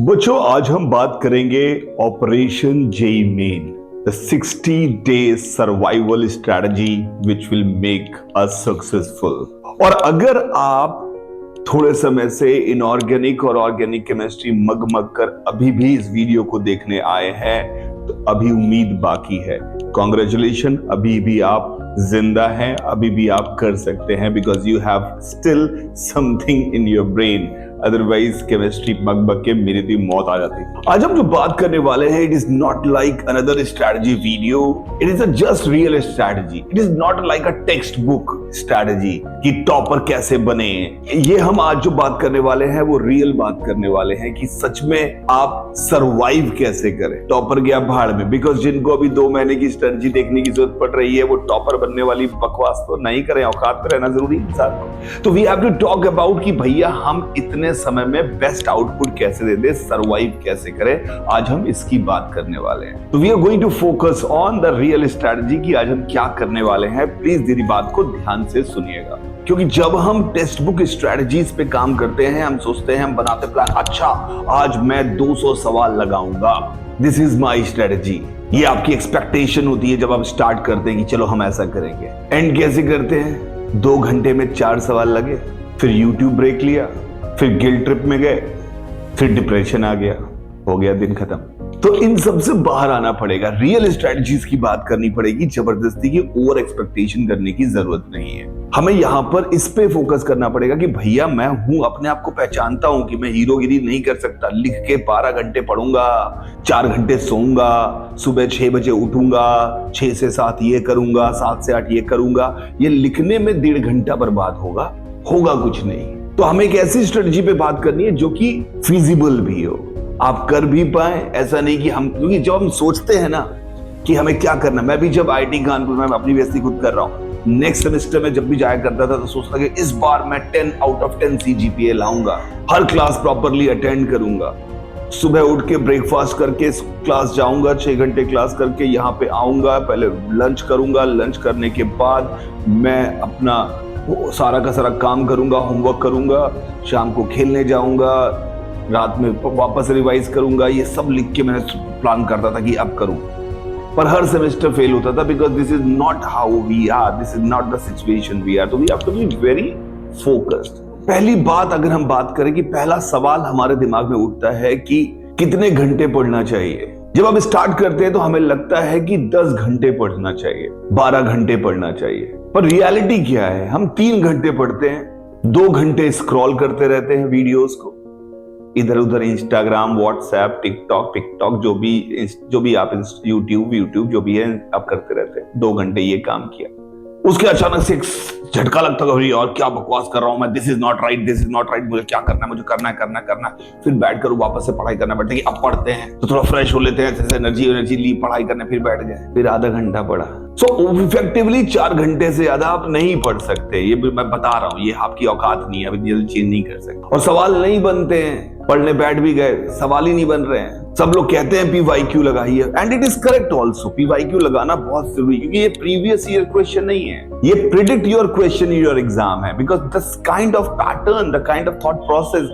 बच्चों, आज हम बात करेंगे operation JEE main, the 60 day survival strategy which will make us successful. और अगर आप थोड़े समय से इनऑर्गेनिक और ऑर्गेनिक केमिस्ट्री मग कर अभी भी इस वीडियो को देखने आए हैं तो अभी उम्मीद बाकी है। कॉन्ग्रेचुलेशन, अभी भी आप जिंदा हैं, अभी भी आप कर सकते हैं, because you have still something in your brain. Otherwise chemistry bug के मेरी तो मौत आ जाती। आज हम जो बात करने वाले हैं, it is not like another strategy video, it is a just real strategy. It is not like a text book strategy कि टॉपर कैसे बने। ये हम आज जो बात करने वाले हैं वो रियल बात करने वाले हैं कि सच में आप सर्वाइव कैसे करें। टॉपर गया भाड़ में, बिकॉज जिनको अभी 2 महीने की स्ट्रैटेजी देखने की जरूरत पड़ रही है वो टॉपर बनने वाली बकवास तो नहीं करें। औकात पे रहना जरूरी है इंसान को। तो we have to talk about कि भैया हम इतने समय में बेस्ट आउटपुट कैसे दे दे, सर्वाइव कैसे करें। आज हम इसकी बात करने वाले हैं। तो we are going to focus on the real strategy कि आज हम क्या करने वाले हैं। प्लीज मेरी बात को ध्यान से सुनिएगा, क्योंकि जब हम टेक्स्ट बुक स्ट्रैटेजीज पे काम करते हैं, हम सोचते हैं, हम बनाते प्लान, अच्छा आज मैं 200 सवाल लगाऊंगा, दिस इज माई स्ट्रैटेजी। ये आपकी एक्सपेक्टेशन होती है जब आप स्टार्ट करते हैं कि चलो हम ऐसा करेंगे। एंड कैसे करते हैं? 2 घंटे में 4 सवाल लगे, फिर यूट्यूब ब्रेक लिया, फिर गिल्ट ट्रिप में गए, फिर डिप्रेशन आ गया, हो गया दिन खत्म। तो इन सब से बाहर आना पड़ेगा, रियल स्ट्रैटेजीज की बात करनी पड़ेगी। जबरदस्ती की ओवर एक्सपेक्टेशन करने की जरूरत नहीं है। हमें यहां पर इस पे फोकस करना पड़ेगा कि भैया मैं हूं, अपने आप को पहचानता हूं कि मैं हीरोगिरी नहीं कर सकता। लिख के 12 घंटे पढ़ूंगा, 4 घंटे सोऊंगा, सुबह 6 बजे उठूंगा, 6 से 7 ये करूंगा, 7 से 8 ये करूंगा। ये लिखने में 1.5 घंटा बर्बाद होगा कुछ नहीं। तो हमें एक ऐसी स्ट्रेटजी पे बात करनी है जो कि फिजिबल भी हो, आप कर भी पाए। ऐसा नहीं कि हम, क्योंकि जब हम सोचते हैं ना कि हमें क्या करना, मैं भी जब आईटी कानपुर में अपनी बेइज्जती खुद कर रहा हूं, नेक्स्ट सेमेस्टर में जब भी जाया करता था तो सोचता कि इस बार मैं 10 out of 10 CGPA लाऊंगा, हर क्लास प्रॉपरली अटेंड करूंगा, सुबह उठ के ब्रेकफास्ट करके क्लास जाऊंगा, 6 घंटे क्लास करके यहाँ पे आऊंगा, पहले लंच करूंगा, लंच करने के बाद मैं अपना सारा का सारा काम करूंगा, होमवर्क करूंगा, शाम को खेलने जाऊंगा, रात में वापस रिवाइज करूंगा। ये सब लिख के मैंने प्लान करता था कि अब करूं, पर हर सेमेस्टर फेल होता था, because this is not how we are, this is not the situation we are. तो we have to be very focused. पहली बात अगर हम बात करें कि पहला सवाल हमारे दिमाग में उठता है कि कितने घंटे पढ़ना चाहिए। जब आप स्टार्ट करते हैं तो हमें लगता है कि 10 घंटे पढ़ना चाहिए, 12 घंटे पढ़ना चाहिए, पर रियलिटी क्या है? हम 3 घंटे पढ़ते हैं, 2 घंटे स्क्रॉल करते रहते हैं वीडियोस को, इधर उधर इंस्टाग्राम, व्हाट्सएप, टिकटॉक, जो भी आप यूट्यूब जो भी है आप करते रहते हैं। 2 घंटे ये काम किया, उसके अचानक से एक झटका लगता है, और क्या बकवास कर रहा हूं मैं, दिस इज नॉट राइट, मुझे क्या करना है, मुझे करना है। फिर बैठ कर वापस से पढ़ाई करना पड़ता है कि अब पढ़ते हैं तो थोड़ा फ्रेश हो लेते हैं, जैसे एनर्जी ली, पढ़ाई करने, फिर बैठ गए, फिर आधा घंटा पढ़ा। सो इफेक्टिवली 4 घंटे से ज्यादा आप नहीं पढ़ सकते। ये भी मैं बता रहा हूँ, ये आपकी औकात नहीं है, अभी जल्दी चेंज नहीं कर सकते। और सवाल नहीं बनते हैं, पढ़ने बैठ भी गए, सवाल ही नहीं बन रहे हैं। सब लोग कहते हैं PYQ लगाइए, and it is correct also, PYQ लगाना बहुत जरूरी, क्योंकि ये प्रीवियस ईयर क्वेश्चन नहीं है, ये predict your question in your exam है। Because this kind of pattern, the kind of thought process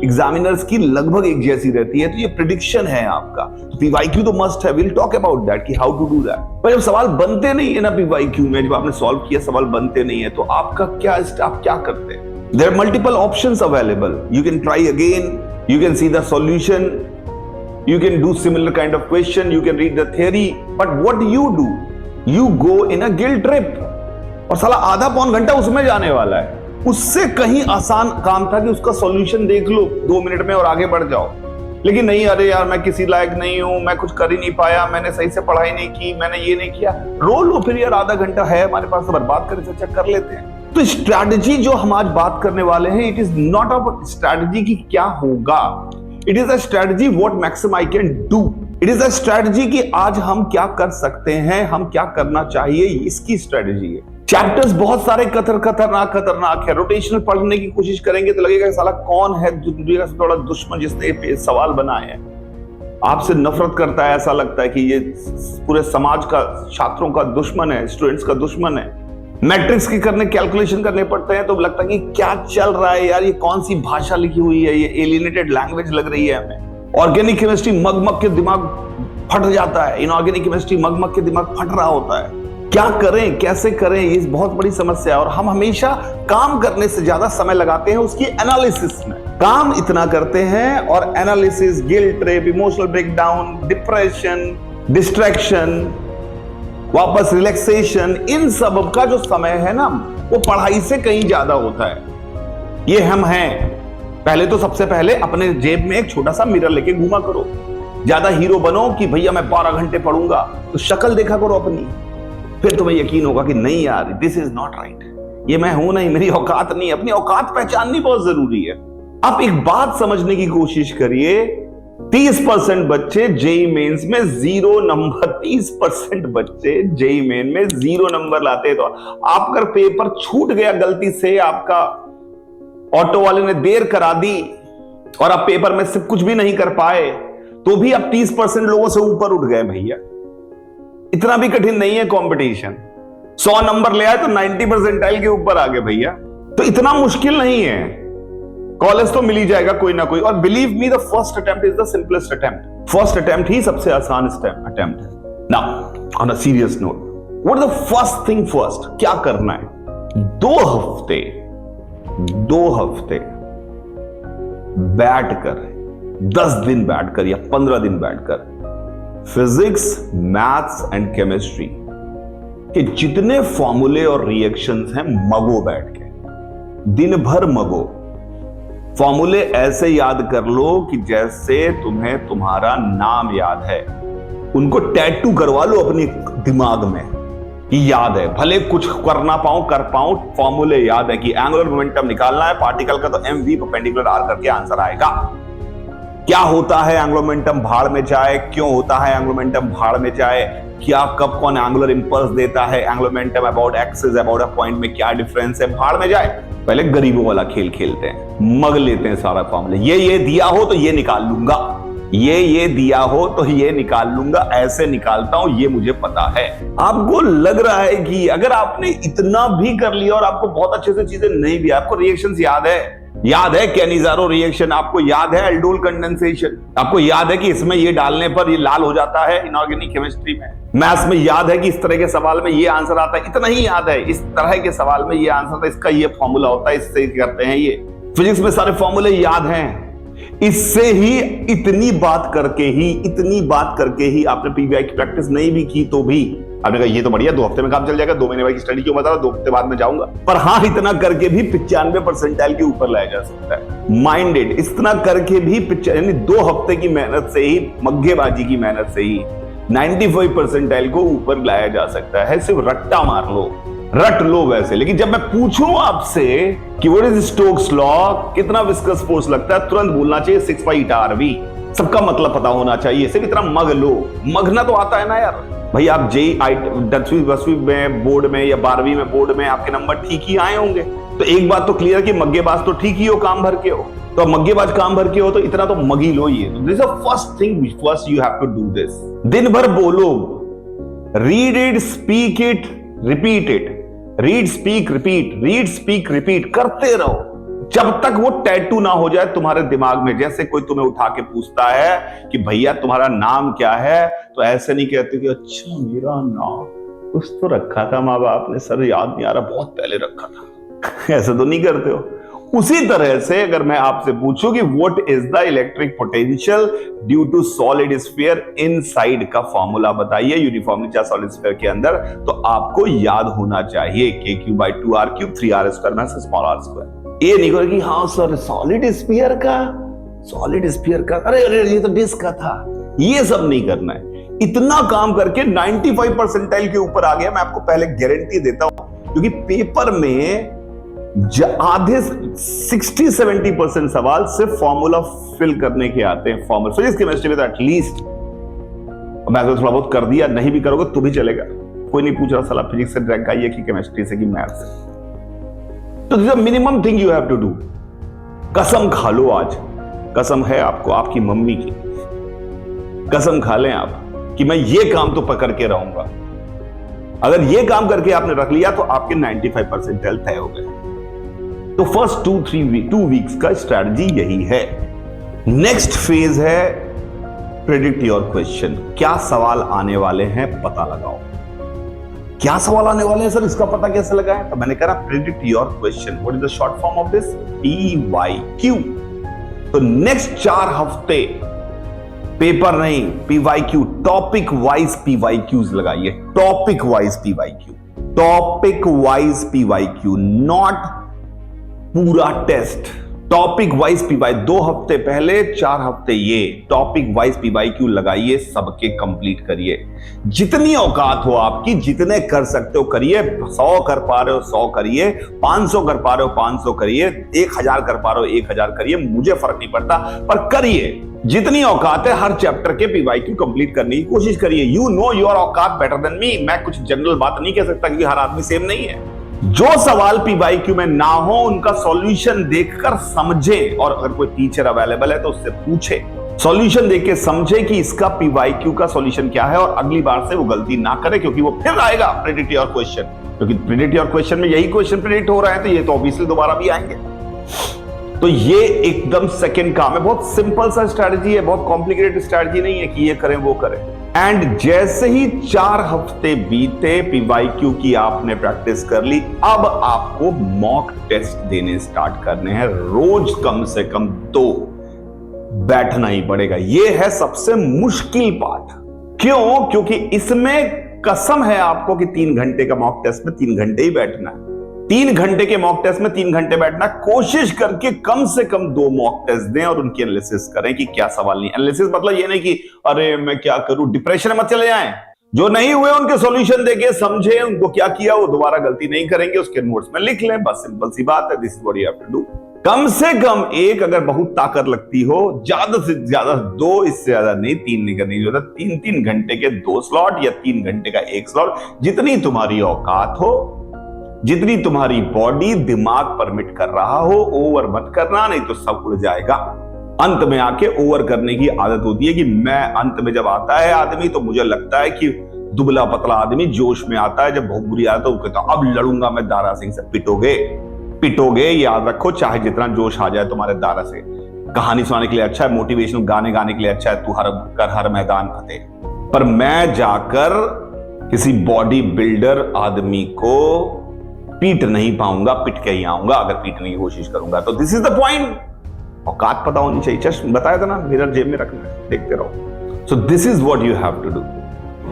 examiners की लगभग एक जैसी रहती है, तो ये प्रिडिक्शन है आपका। तो PYQ तो मस्ट है, विल टॉक अबाउट दैट कि हाउ टू डू दैट। पर जब सवाल बनते नहीं है ना PYQ में, जब आपने सॉल्व किया सवाल बनते नहीं है, तो आपका क्या, आप क्या करते हैं? There are multiple options available. You can try again. You can see the solution. You can do similar kind of question. You can read the theory. But what do? You go in a guilt trip. और साला आधा पौन घंटा उसमें जाने वाला है। उससे कहीं आसान काम था कि उसका सॉल्यूशन देख लो 2 मिनट में और आगे बढ़ जाओ। लेकिन नहीं, अरे यार मैं किसी लायक नहीं हूं, मैं कुछ कर ही नहीं पाया, मैंने सही से पढ़ाई नहीं की, मैंने ये नहीं किया। रो लो फिर यार, आधा घंटा है हमारे पास, तो बर्बाद करके चेक कर लेते हैं। तो स्ट्रैटेजी जो हम आज बात करने वाले हैं, it is not a strategy की क्या होगा, it is a strategy what maximum I can do. It is a strategy कि आज हम क्या कर सकते हैं, हम क्या करना चाहिए, इसकी स्ट्रैटेजी है। चैप्टर्स बहुत सारे खतरनाक है। रोटेशनल पढ़ने की कोशिश करेंगे तो लगेगा साला कौन है दुनिया का बड़ा दुश्मन जिसने सवाल बनाए हैं, आपसे नफरत करता है, ऐसा लगता है कि ये पूरे समाज का, छात्रों का दुश्मन है, स्टूडेंट्स का दुश्मन है। मैट्रिक्स की कैलकुलेशन करने पड़ते हैं तो लगता है कि क्या चल रहा है यार, ये कौन सी भाषा लिखी हुई है, ये एलियनेटेड लैंग्वेज लग रही है हमें। ऑर्गेनिक केमिस्ट्री मग के दिमाग फट जाता है, इनऑर्गेनिक केमिस्ट्री मग के दिमाग फट रहा होता है। क्या करें, कैसे करें, ये बहुत बड़ी समस्या है। और हम हमेशा काम करने से ज्यादा समय लगाते हैं उसकी एनालिसिस में। काम इतना करते हैं और analysis, guilt trip, emotional breakdown, depression, distraction, वापस रिलैक्सेशन, इन सब का जो समय है ना वो पढ़ाई से कहीं ज्यादा होता है। ये हम हैं। पहले तो सबसे पहले अपने जेब में एक छोटा सा मिरर लेके घूमा करो। ज्यादा हीरो बनो कि भैया मैं 12 घंटे पढ़ूंगा, तो शक्ल देखा करो अपनी, फिर तुम्हें यकीन होगा कि नहीं यार, दिस इज नॉट राइट, ये मैं हूं नहीं, मेरी औकात नहीं। अपनी औकात पहचाननी बहुत जरूरी है। आप एक बात समझने की कोशिश करिए, 30% बच्चे जेई मेंस में 0 नंबर, 30% बच्चे जेई मेन में 0 नंबर लाते हैं। तो आप अगर पेपर छूट गया गलती से, आपका ऑटो वाले ने देर करा दी और आप पेपर में से कुछ भी नहीं कर पाए, तो भी आप 30% लोगों से ऊपर उठ गए भैया। इतना भी कठिन नहीं है कंपटीशन। 100 नंबर ले आए तो 90 परसेंटाइल के ऊपर आ गए भैया, तो इतना मुश्किल नहीं है। कॉलेज तो मिल ही जाएगा कोई ना कोई। और believe me, the first attempt is the simplest attempt. First attempt ही सबसे आसान अटेम्प्ट है। Now on a serious note, what is the first thing first, क्या करना है? 2 हफ्ते बैठकर, 10 दिन बैठकर या 15 दिन बैठकर फिजिक्स, मैथ्स एंड केमिस्ट्री के जितने फॉर्मूले और रिएक्शंस हैं मगो बैठ के, दिन भर मगो। फॉर्मूले ऐसे याद कर लो कि जैसे तुम्हें तुम्हारा नाम याद है। उनको टैटू करवा लो अपने दिमाग में कि याद है, भले कुछ कर ना पाऊं, कर पाऊं, फॉर्मूले याद है कि एंगुलर मोमेंटम निकालना है पार्टिकल का, तो mv परपेंडिकुलर r करके आंसर आएगा। क्या होता है एंगुलर मोमेंटम, भाड़ में जाए, क्यों होता है एंगुलर मोमेंटम, भाड़ में जाए, क्या कब कौन एंगुलर इंपल्स देता है, angular momentum about axis about a point में क्या डिफरेंस है, भाड़ में जाए। पहले गरीबों वाला खेल खेलते हैं, मग लेते हैं सारा फॉर्मूला। ये दिया हो तो ये निकाल लूंगा, ये दिया हो तो ये निकाल लूंगा, ऐसे निकालता हूं, ये मुझे पता है। आपको लग रहा है कि अगर आपने इतना भी कर लिया और आपको बहुत अच्छे से चीजें नहीं भी, आपको रिएक्शंस याद है कैनिजारो रिएक्शन, आपको याद है एल्डोल कंडेंसेशन, आपको याद है कि इसमें ये डालने पर ये लाल हो जाता है इनऑर्गेनिक केमिस्ट्री में, मैथ्स में याद है कि इस तरह के सवाल में ये आंसर आता है, इतना ही याद है इस तरह के सवाल में ये आंसर था, इसका ये फॉर्मूला होता है, इससे करते हैं ये। फिजिक्स में सारे फॉर्मूले याद हैं। इससे ही इतनी बात करके ही आपने पीबीआई की प्रैक्टिस नहीं भी की तो भी आपने कहा ये तो बढ़िया, 2 हफ्ते में काम चल जाएगा, 2 महीने बाद की स्टडी क्यों बता रहा, 2 हफ्ते बाद में जाऊंगा। पर हाँ, इतना करके भी 95 परसेंटाइल के ऊपर लाया जा सकता है। माइंडेड, इतना करके भी यानी 2 हफ्ते की मेहनत से ही, मग्गेबाजी की मेहनत से ही 95 परसेंटाइल को ऊपर लाया जा सकता है। सिर्फ रट्टा मार लो, रट लो वैसे। लेकिन जब मैं पूछूं आपसे कि व्हाट इज स्टोक्स लॉ, कितना विस्कस फोर्स लगता है, तुरंत बोलना चाहिए 6π/RV। सबका मतलब पता होना चाहिए, सिर्फ इतना मग लो। मगना तो आता है ना यार भाई। आप जेई 10वीं में बोर्ड में या 12वीं में बोर्ड में आपके नंबर ठीक ही आए होंगे, तो एक बात तो क्लियर कि मग्गेबाज तो ठीक ही हो, काम भर के हो। तो मग्गेबाज काम भर के हो तो इतना तो मगी लो। ये this is the first thing, first you have to do this. दिन भर बोलो, read it, speak it, repeat it, read speak repeat करते रहो जब तक वो टैटू ना हो जाए तुम्हारे दिमाग में। जैसे कोई तुम्हें उठा के पूछता है कि भैया तुम्हारा नाम क्या है, तो ऐसे नहीं कहते कि अच्छा मेरा नाम कुछ तो रखा था माँ बाप ने, सर याद नहीं आ रहा, बहुत पहले रखा था। ऐसे तो नहीं करते हो। उसी तरह से अगर मैं आपसे पूछूं कि what is the electric potential due to solid sphere inside का फॉर्मूला बताइए यूनिफॉर्मली चार्ज सॉलिड स्फीयर के अंदर, तो आपको याद होना चाहिए k3/2r3 3r² में स्मॉल r²। ये नहीं करो कि हाँ सर सॉलिड स्फीयर का, अरे ये तो डिस्क का था, ये सब नहीं करना है। इतना काम करके 95 परसेंटाइल के ऊपर आ गया, मैं आपको पहले गारंटी देता हूं, क्योंकि पेपर में आधे 60-70% सवाल सिर्फ फॉर्मूला फिल करने के आते हैं। फॉर्मूला फिजिक्स केमिस्ट्री में तो एटलीस्ट मैं तो थोड़ा बहुत कर दिया, नहीं भी करोगे तो भी चलेगा, कोई नहीं पूछ रहा साला फिजिक्स से रैंक आई है कि केमिस्ट्री से कि मैथ से। तो this is the minimum thing you have to do. कसम खा लो, आज कसम है आपको आपकी मम्मी की, कसम खा लें आप कि मैं ये काम तो पकड़ के रहूंगा। अगर ये काम करके आपने रख लिया तो आपके 95 परसेंटाइल तय हो गए। तो फर्स्ट 2 वीक्स का स्ट्रैटेजी यही है। नेक्स्ट फेज है प्रेडिक्ट योर क्वेश्चन। क्या सवाल आने वाले हैं पता लगाओ। क्या सवाल आने वाले हैं सर, इसका पता कैसे लगाएं? तो मैंने कहा predict your question. What is the short form of this? PYQ। तो नेक्स्ट 4 हफ्ते पेपर नहीं, PYQ, टॉपिक वाइज PYQs लगाइए। Topic wise PYQ, topic wise PYQ, not पूरा टेस्ट। टॉपिक वाइज PYQ 2 हफ्ते पहले, 4 हफ्ते ये टॉपिक वाइज PYQ लगाइए, सबके कंप्लीट करिए। जितनी औकात हो आपकी, जितने कर सकते हो करिए। 100 कर पा रहे हो 100 करिए, 500 कर पा रहे हो 500 करिए, 1000 कर पा रहे हो 1000 करिए, मुझे फर्क नहीं पड़ता, पर करिए। जितनी औकात है हर चैप्टर के PYQ कंप्लीट करने की कोशिश करिए। यू नो योर औकात बेटर देन मी। मैं कुछ जनरल बात नहीं कह सकता क्योंकि हर आदमी सेम नहीं है। जो सवाल PYQ में ना हो उनका सॉल्यूशन देखकर समझे, और अगर कोई टीचर अवेलेबल है तो उससे पूछे, सॉल्यूशन देख के समझे कि इसका PYQ का सॉल्यूशन क्या है, और अगली बार से वो गलती ना करे, क्योंकि वो फिर आएगा प्रेडिक्ट योर क्वेश्चन। क्योंकि प्रेडिक्ट योर क्वेश्चन में यही क्वेश्चन प्रेडिक्ट हो रहा है, तो ये तो ऑब्वियसली दोबारा भी आएंगे। तो ये एकदम सेकंड काम है। बहुत सिंपल सा स्ट्रैटेजी है, बहुत कॉम्प्लिकेटेड स्ट्रैटेजी नहीं है कि ये करें वो करें। एंड जैसे ही 4 हफ्ते बीते, PYQ की आपने प्रैक्टिस कर ली, अब आपको मॉक टेस्ट देने स्टार्ट करने हैं। रोज कम से कम 2 बैठना ही पड़ेगा। ये है सबसे मुश्किल पार्ट। क्यों? क्योंकि इसमें कसम है आपको कि 3 घंटे का मॉक टेस्ट में 3 घंटे ही बैठना है। 3 घंटे के मॉक टेस्ट में 3 घंटे बैठना। कोशिश करके कम से कम 2 मॉक टेस्ट दें और उनकी एनालिसिस करें कि क्या सवाल नहीं। एनालिसिस मतलब ये नहीं कि अरे मैं क्या करूं, डिप्रेशन में मत चले जाएं। जो नहीं हुए उनके सॉल्यूशन देके समझे, उनको क्या किया, वो दोबारा गलती नहीं करेंगे, उसके नोट्स में लिख लें। बस सिंपल सी बात है। This is what you have to do. कम से कम एक, अगर बहुत ताकत लगती हो, ज्यादा से ज्यादा 2, इससे ज्यादा नहीं, 3 नहीं करनी जरूरत। 3-3 घंटे के 2 स्लॉट या 3 घंटे का 1 स्लॉट, जितनी तुम्हारी औकात हो, जितनी तुम्हारी बॉडी दिमाग परमिट कर रहा हो। ओवर मत करना, नहीं तो सब उड़ जाएगा। अंत में आके ओवर करने की आदत होती है कि मैं, अंत में जब आता है आदमी तो मुझे लगता है कि दुबला पतला आदमी जोश में आता है, जब बहुत बुरी आदत है वो कहता अब लड़ूंगा मैं दारा सिंह से। पिटोगे पिटोगे, याद रखो, चाहे जितना जोश आ जाए तुम्हारे दारा से। कहानी सुनाने के लिए अच्छा है, मोटिवेशनल गाने गाने के लिए अच्छा है, तू हर मैदान फतेह। पर मैं जाकर किसी बॉडी बिल्डर आदमी को पीट नहीं पाऊंगा, पिट के ही आऊंगा अगर पीटने की कोशिश करूंगा। तो दिस इज द पॉइंट। औकात पता होनी चाहिए। चश्म बताया था ना, मिरर जेब में रखना है, देखते रहो। So this is what you have to do.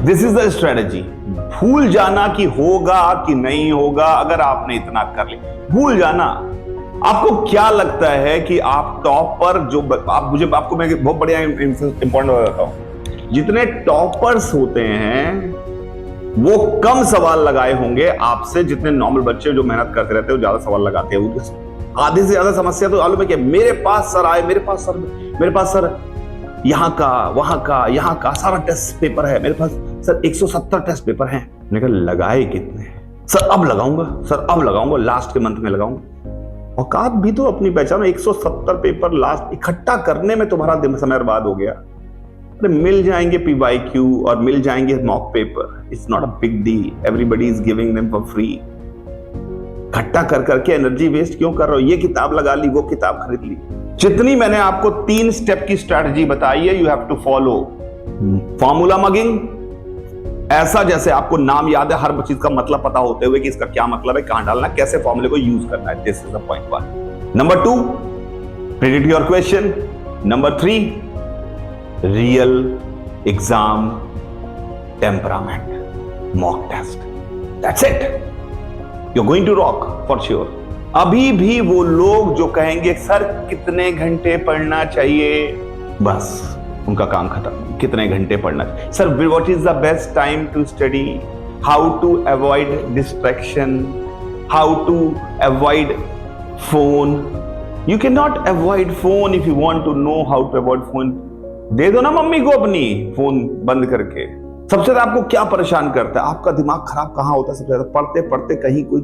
This is the strategy. भूल जाना कि होगा कि नहीं होगा। अगर आपने इतना कर लिया, भूल जाना। आपको क्या लगता है कि आप टॉप पर जो आपको मैं बहुत बढ़िया इंपॉर्टेंट बताता हूं, जितने टॉपर्स होते हैं वो कम सवाल लगाए होंगे आपसे, जितने नॉर्मल बच्चे जो मेहनत करते रहते हैं वो ज्यादा सवाल लगाते हैं। वो आधे से ज्यादा समस्या तो मालूम है क्या, मेरे पास सर आए, मेरे पास सर यहाँ का वहां का यहाँ का सारा टेस्ट पेपर है, मेरे पास सर 170 टेस्ट पेपर हैं। मैंने कहा लगाए कितने? सर अब लगाऊंगा, लास्ट के मंथ में लगाऊंगा। औकात भी तो अपनी पहचान। 170 पेपर लास्ट इकट्ठा करने में तुम्हारा समय बर्बाद हो गया। अरे मिल जाएंगे PYQ और मिल जाएंगे mock paper. It's not a big deal. Everybody is giving them for free. इकट्ठा कर करके एनर्जी वेस्ट क्यों कर रहे हो? ये किताब लगा ली, वो किताब खरीद ली। जितनी मैंने आपको 3 स्टेप की स्ट्रैटेजी बताई है, you have to follow. Formula mugging, ऐसा जैसे आपको नाम याद है, हर चीज का मतलब पता होते हुए कि इसका क्या मतलब है, कहां डालना, कैसे फॉर्मूले को यूज करना है। This is the point 1। Number 2, predict your question. Number 3, real exam temperament mock test. That's it. You are going to rock for sure. अभी भी वो लोग जो कहेंगे सर कितने घंटे पढ़ना चाहिए, बस उनका काम खत्म। कितने घंटे पढ़ना चाहिए sir? What is the best time to study? How to avoid distraction? How to avoid phone? You can not avoid phone if you want to know how to avoid phone. दे दो ना मम्मी को अपनी phone बंद करके। सबसे ज्यादा आपको क्या परेशान करता है? आपका दिमाग खराब कहां होता है सबसे ज्यादा? पढ़ते पढ़ते कहीं कोई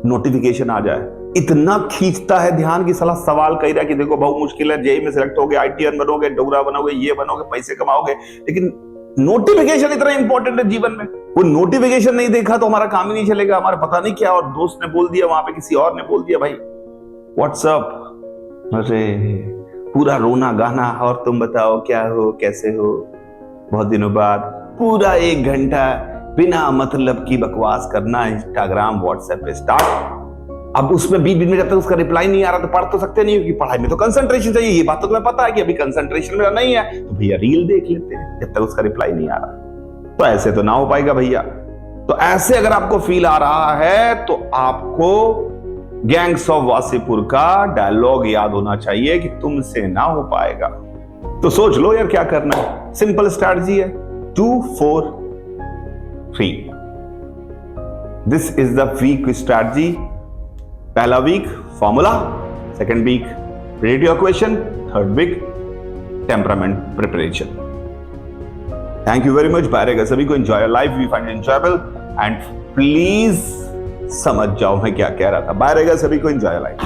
नोटिफिकेशन आ जाए, इतना खींचता है ध्यान की साला सवाल कह रहा है कि देखो बहुत मुश्किल है, जेई में सिलेक्ट होगे, ITN बनोगे, डोगरा बनोगे, ये बनोगे, पैसे कमाओगे, लेकिन नोटिफिकेशन इतना इंपॉर्टेंट है जीवन में। वो नोटिफिकेशन नहीं देखा तो हमारा काम ही नहीं चलेगा। हमारा पता नहीं क्या, और दोस्त ने बोल दिया, वहां पे किसी और ने बोल दिया, भाई व्हाट्सअप, अरे पूरा रोना गाना, और तुम बताओ क्या हो, कैसे हो, बहुत दिनों बाद पूरा 1 घंटा बिना मतलब की बकवास करना इंस्टाग्राम व्हाट्सएप पे स्टार्ट। अब उसमें बीच बीच में जब तक उसका रिप्लाई नहीं आ रहा तो पढ़ तो सकते नहीं हो, कि पढ़ाई में तो कंसंट्रेशन चाहिए, ये बात तो तुम्हें पता है कि अभी कंसंट्रेशन मेरा नहीं है, तो भैया रील देख लेते हैं जब तक उसका रिप्लाई नहीं आ रहा। तो ऐसे तो ना हो पाएगा भैया। तो ऐसे अगर आपको फील आ रहा है तो आपको गैंग्स ऑफ वासेपुर का डायलॉग याद होना चाहिए कि तुमसे ना हो पाएगा। तो सोच लो यार क्या करना है। सिंपल स्ट्रैटेजी है, 2 4 3। This is the week strategy. पहला week formula, second week radio question, third week temperament preparation. Thank you very much. Bye रहेगा सभी को। Enjoy life, we find enjoyable and please समझ जाओ मैं क्या कह रहा था। बाय रहेगा सभी को। Enjoy life.